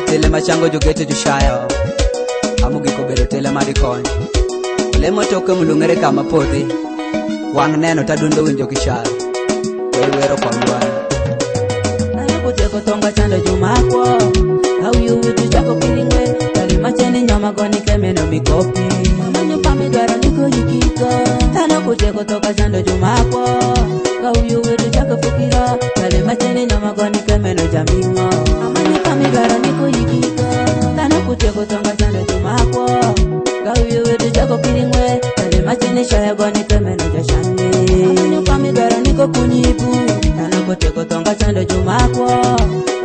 tele machango jogete jushayo amugi ko bedo tele marikon le motoke mulungere kama podi wang neno tadundo winjo kisharo wero kwa mwana ayo kuteko tonga chando jumakwo au yuwitu chako kilingwe tali macheni nyama goni kemeno mikopi amanyo pami dwaro niko yikiko tano kuteko tonga chando jumakwo au yuwitu chako fukiro tali macheni nyama goni kemeno jamingo amanyo pami dwaro niko yikiko tano kuteko tonga chando jumakwo au yuwitu chako kilingwe tali macheni shaya goni kemeno jashande amanyo pami dwaro niko kunyibu tano kuteko tonga chando jumakwo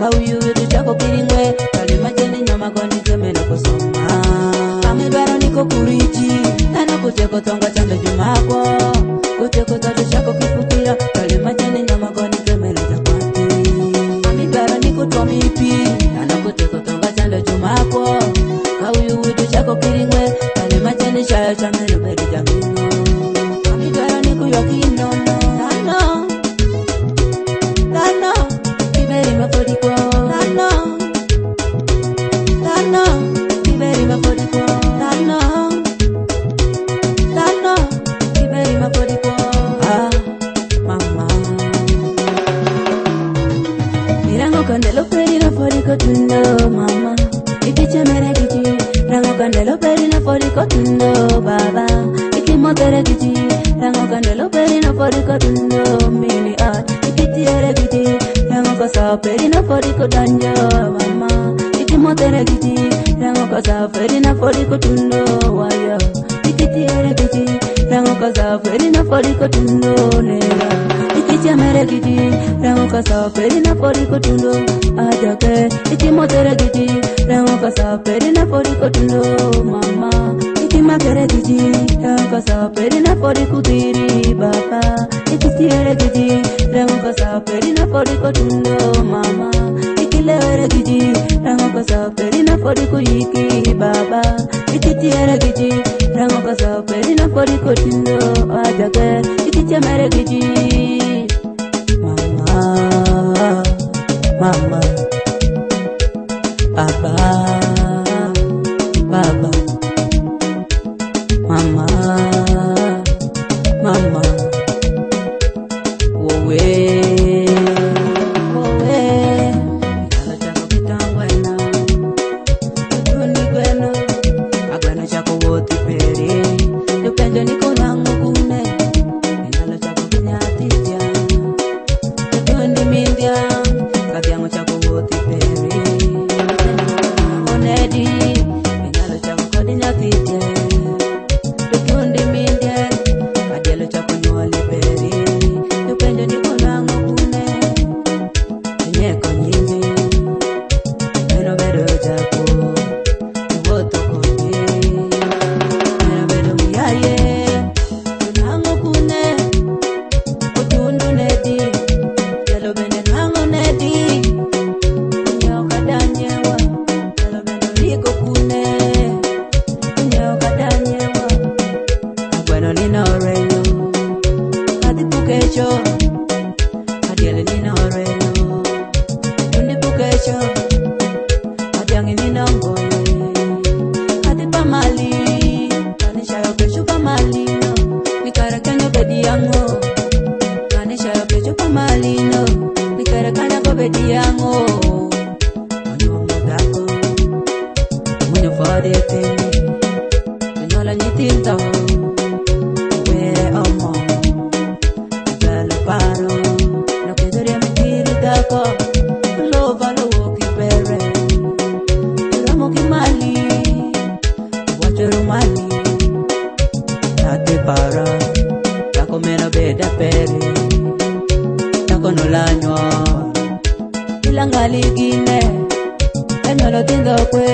au yuwitu chako kilingwe tali macheni nyama goni kemeno kusoma pami dwaro niko kurichi tano kuteko tonga chando jumakwo kuteko tatu chako kifukira tali macheni nyama goni kemeno jakwati pami dwaro niko tomipi tano kuteko tonga chando jumakwo au yuwitu chako kilingwe tali macheni shaya chameno bedi jamingo pami dwaro niko yokino no Nano, kiberi mafodiko. Nano, kiberi mafodiko. Nano, kiberi mafodiko. Ah, mama. Mirango kandelo peri na fodiko tundo, mama. Ikiche mere kiji. Rango kandelo peri na fodiko tundo, baba. Ikimotere kiji. Rango kandelo peri na fodiko tundo, mini art. Ikitiere kiji. Rango kasa peri na fodiko danjo, mama. Ikimotere kiji. Rango kasa peri na fodiko tundo, wayo. Ikitiere kiji. Rango kasa peri na fodiko tundo, nera. Ikiche mere kiji. Rango kasa peri na fodiko tundo, ajake. Ikimotere kiji. Rango kasa peri na fodiko tundo, mama. Ikimakere kiji. Rango kasa peri na fodiko diri, baba. Ikitiere kiji. Rango kasa peri na fodiko tundo, mama. Ikilewere kiji. Rango kasa peri na fodiko yiki, baba. Ikitiere kiji. Rango kasa peri na fodiko tundo, ajake. Ikichemere kiji. Mama, mama, baba, baba, mama, mama, wowe, wowe, mikala chako kitangwena, utuni gweno, agweno chako woti peri, yupenjo niko nangu kune, mikala chako kinyatija, utundi mindia, kadyango chako woti peri, onedi, mikala chako kodi nyatija, utundi mindia, kadyalo chako nyuali peri, yupenjo niko nangu kune, nyeko nyingi, meno bedo chako, uvoto kodi, meno bedo miyaye, nangu kune, utundu nedi, jalo bene nangu nedi, nyeo kadanyewa, jalo bene riko kune, nyeo kadanyewa, agweno nino reyo, kadi pukecho, kadiele nino reyo, tundi pukecho, kadiangi nino ngoye, kadi pamali, kanisha yokecho pamali no, mikara kanyo bedi yango, kanisha yokecho pamali no, mikara kanyo bedi yango, onyo modako, munyo fode teni, kanyola nyitinta ho, were omo, belo paro, no kedore mitiri dako, lova lo woki bere, ramo ki mali, wachero mali, tate para, tako meno beda peri, tako no lanyo, ilangali gine, enyolo tindo kwe,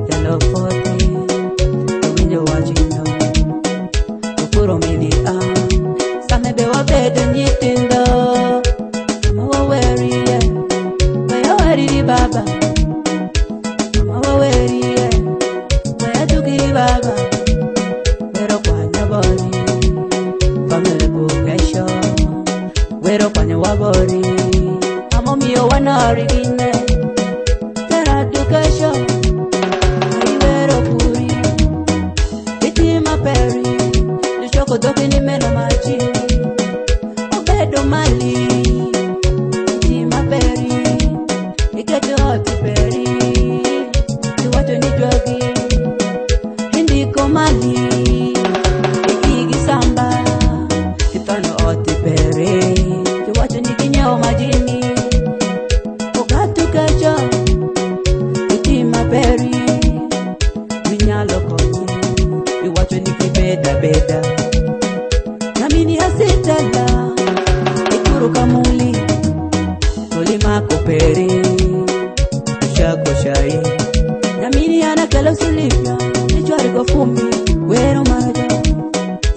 jalo foti, winjo wachino, ukuro mini same bewa bedo nyitindo, mama waweriye, waya wariri baba, mama waweriye, waya tukiri baba, wero kwanya bori, family bukesho, wero kwanya wabori, amo miyo wanari gine, peri shako shai namini ana kala sulifya nichwari ko fumi wero maraja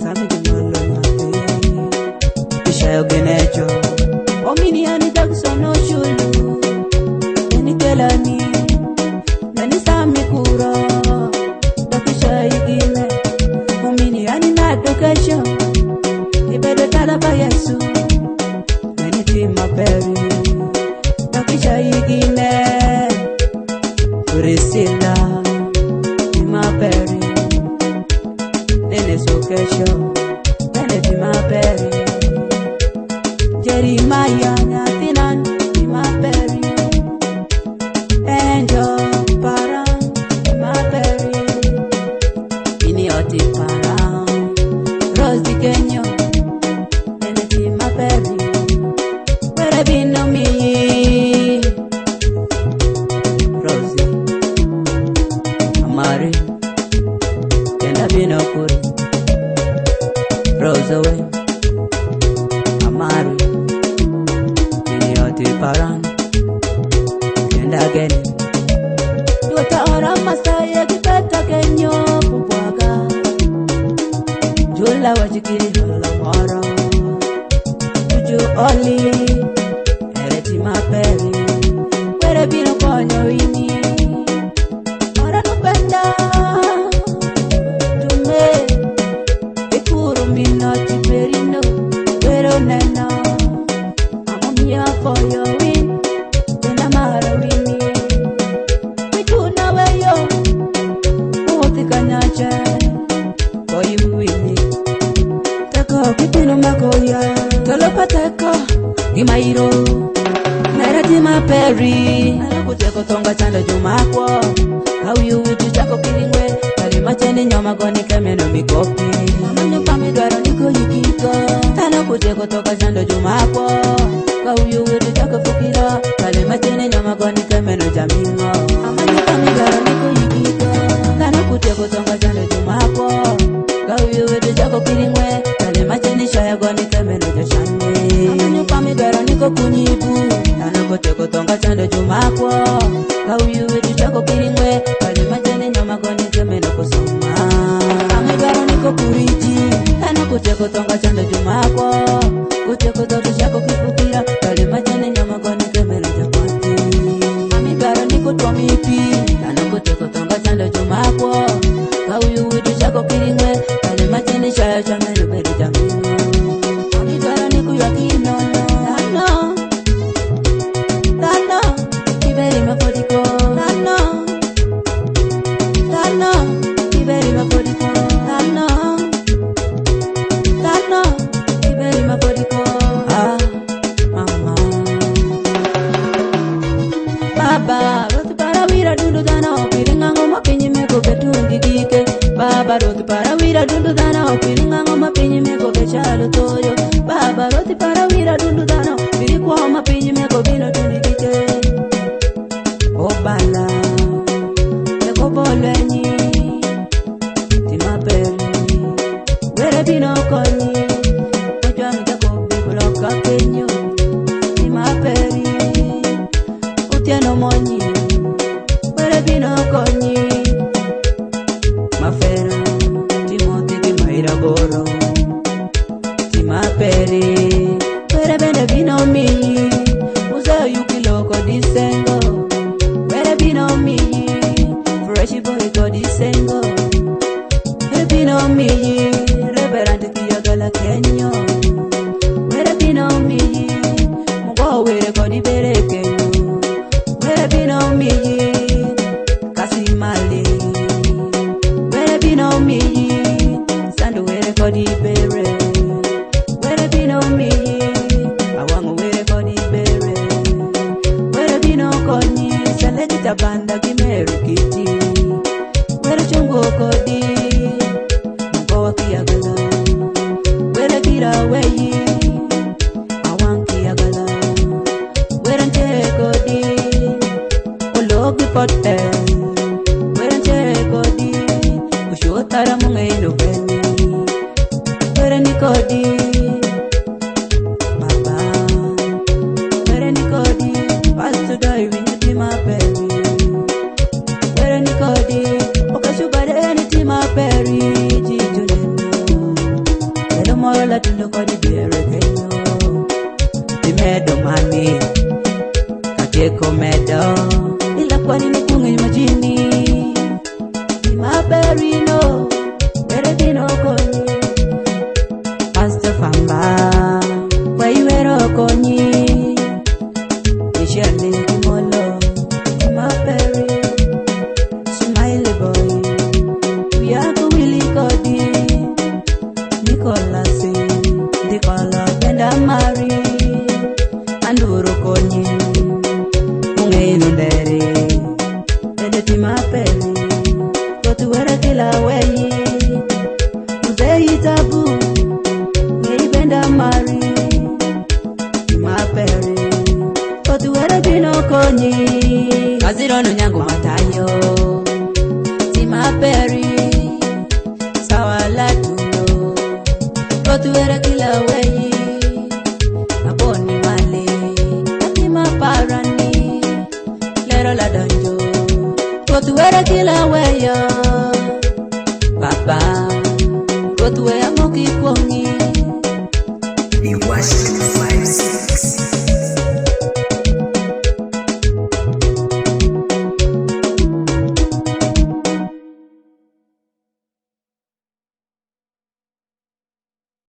sami jumalo nate ishayo genecho omini ani taksono shulu eni kelani nani sami kura takishai gine omini ani nadokasho ibede tala ba Yesu nani tima peri takishai gine Priscilla tima peri nene sokesho nene tima peri Jeremiah nyatinan tima peri Angel parang tima peri ini oti parang Rose Kenyo nene tima peri where bino mi Rose Amari kenda bino kuri Rose away Amari oti parang kenda geni duata orang masaya kita kenyo pupwaga jula wajikiri hala mara tuju oli ereti maperi were bino konyo ini orang nupenda tume ikuru minoti perino wero nena for your win, then I'm out of winning. We do know where you're what the ganacha for you winning. Tako, Kipino Makoya, Tolopateko, Gimairo, Naratima Perry, Alakuteko Tonga Chanda Jumako. How you will do Jaco Killingway, Kalimachani Yamagoni Kameno Mikopi. I'm your family, Nico Yukiko, Tanakuteko Tonga Chanda Jumako. Kau yu wedu chako fukira kale machene nyama goni kemeno jamingo amani kamigara niko yikiko kana kuteko tonga chando jumako kau yu wedu chako kiringwe kale machene shaya goni kemeno jashande amani kamigara niko kunyibu kana kuteko tonga chando jumako kau yu wedu chako kiringwe kale machene nyama goni kemeno kusoma kamigara niko kuriji kana kuteko tonga chando jumako kuteko tonga chako kifukira kale machene nyama goni kemeno jakwati amigara niko tomipi kana kuteko tonga chando jumako kauyu widu chako kiringwe kale machene shaya chameno beru jamingo amigara niko yakino Tano kiberi mafodiko Tano kiberi mafodiko Tano kiberi mafodiko Baba, roti para wira dundu dana opiringango mapinyi meko betungi dike. Baba, roti para wira dundu dana opiringango mapinyi meko bechalo toyo. Baba, roti para wira dundu dana opirikwa mapinyi meko bino tundi dike. Obala, leko bolenyi, tima peri, were bino konyi, ojwa mitako bibuloka penyo, tima peri. Tiano monyi, where bino konyi Mafera, Timothy di Maira Boro Tima Peri, where bene bino mi Uza yuki loko disengo Where bino mi Fresh boy go disengo Where bino mi Reverend Kiyagala Kenyo Where bino mi Mungo where go di bere kenyo Where bino mi Kasimali Where bino mi Sandu where kodi bere Where bino mi Awangu where kodi bere Where bino konyi Selejita banda kimeru kiti Where chungo kodi Mkowa kiyagala Where kira weyi Awang kiyagala Where nche kodi Logi pote, where kodi, ushotara mungaino beni, where ni kodi, Baba, where ni kodi, pasu medo ila kwa nini kungi majini maberino beredino konyi Pastor Famba kwa iwero konyi ishali kimolo maberi smile boy uyako wili kodi Nicholas Ndikola benda mari anduro konyi ungeno ndere edeti mapeli kotu wera kila weyi uzei tabu ngei benda mari mapeli kotu wera bino konyi kazirono nyango matayo ti mapeli sawala tuno kotu wera kila weyi aboni male ati maparani lero la donjo kotu wera kila weyo